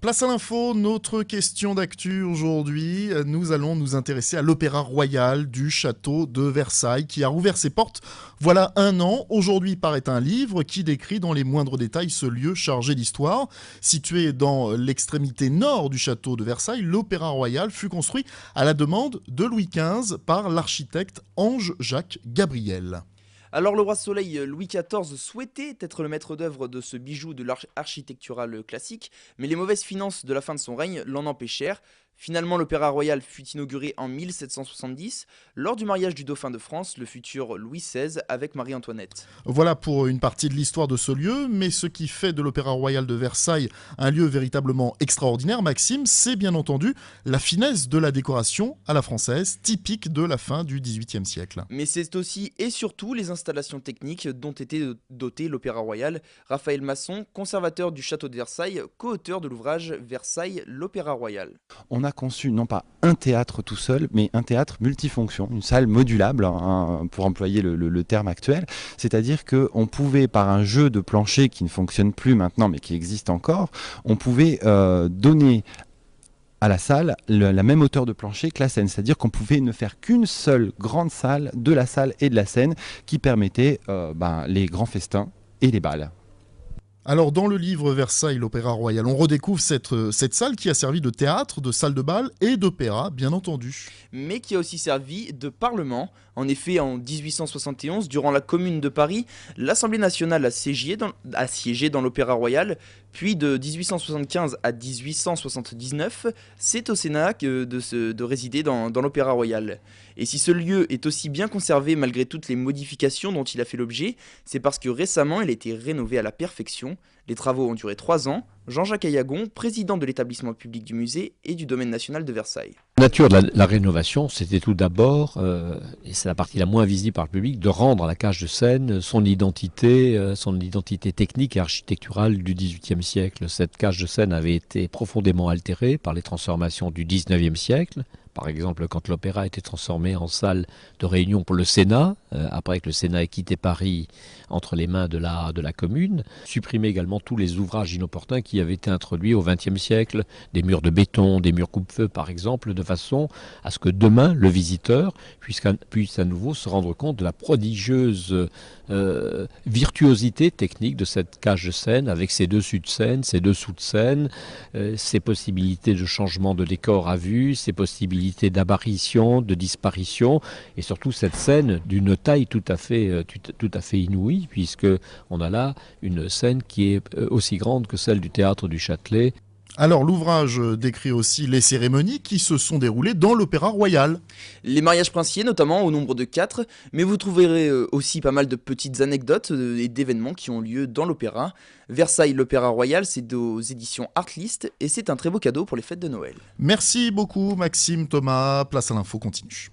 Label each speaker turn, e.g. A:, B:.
A: Place à l'info, notre question d'actu aujourd'hui. Nous allons nous intéresser à l'Opéra Royal du château de Versailles qui a rouvert ses portes voilà un an. Aujourd'hui paraît un livre qui décrit dans les moindres détails ce lieu chargé d'histoire. Situé dans l'extrémité nord du château de Versailles, l'Opéra Royal fut construit à la demande de Louis XV par l'architecte Ange-Jacques Gabriel.
B: Alors le roi Soleil Louis XIV souhaitait être le maître d'œuvre de ce bijou de l'art architectural classique, mais les mauvaises finances de la fin de son règne l'en empêchèrent. Finalement, l'Opéra Royal fut inauguré en 1770 lors du mariage du dauphin de France, le futur Louis XVI, avec Marie-Antoinette.
A: Voilà pour une partie de l'histoire de ce lieu, mais ce qui fait de l'Opéra Royal de Versailles un lieu véritablement extraordinaire, Maxime, c'est bien entendu la finesse de la décoration à la française, typique de la fin du XVIIIe siècle.
B: Mais c'est aussi et surtout les installations techniques dont était doté l'Opéra Royal. Raphaël Masson, conservateur du château de Versailles, co-auteur de l'ouvrage Versailles, l'Opéra Royal.
C: On a conçu non pas un théâtre tout seul, mais un théâtre multifonction, une salle modulable, pour employer le terme actuel. C'est-à-dire qu'on pouvait, par un jeu de plancher qui ne fonctionne plus maintenant, mais qui existe encore, on pouvait donner à la salle la même hauteur de plancher que la scène. C'est-à-dire qu'on pouvait ne faire qu'une seule grande salle de la salle et de la scène qui permettait les grands festins et les bals.
A: Alors dans le livre Versailles, l'Opéra Royal, on redécouvre cette salle qui a servi de théâtre, de salle de bal et d'opéra, bien entendu.
B: Mais qui a aussi servi de parlement. En effet, en 1871, durant la Commune de Paris, l'Assemblée nationale a siégé dans l'Opéra Royal, puis de 1875 à 1879, c'est au Sénat de résider dans l'Opéra Royal. Et si ce lieu est aussi bien conservé malgré toutes les modifications dont il a fait l'objet, c'est parce que récemment il a été rénové à la perfection. Les travaux ont duré 3 ans. Jean-Jacques Ayagon, président de l'établissement public du musée et du domaine national de Versailles.
D: La nature de la rénovation, c'était tout d'abord, et c'est la partie la moins visible par le public, de rendre à la cage de scène son identité technique et architecturale du XVIIIe siècle. Cette cage de scène avait été profondément altérée par les transformations du XIXe siècle. Par exemple, quand l'opéra a été transformé en salle de réunion pour le Sénat, après que le Sénat ait quitté Paris entre les mains de la commune, supprimer également tous les ouvrages inopportuns qui avaient été introduits au XXe siècle, des murs de béton, des murs coupe-feu par exemple, de façon à ce que demain, le visiteur puisse à nouveau se rendre compte de la prodigieuse virtuosité technique de cette cage de scène, avec ses dessus de scène, ses dessous de scène, ses possibilités de changement de décor à vue, ses possibilités d'apparition, de disparition, et surtout cette scène d'une taille tout à fait inouïe, puisque on a là une scène qui est aussi grande que celle du théâtre du Châtelet.
A: Alors l'ouvrage décrit aussi les cérémonies qui se sont déroulées dans l'Opéra Royal.
B: Les mariages princiers notamment au nombre de 4, mais vous trouverez aussi pas mal de petites anecdotes et d'événements qui ont lieu dans l'opéra. Versailles, l'Opéra Royal, c'est aux éditions Artlist et c'est un très beau cadeau pour les fêtes de Noël.
A: Merci beaucoup Maxime, Thomas, Place à l'info continue.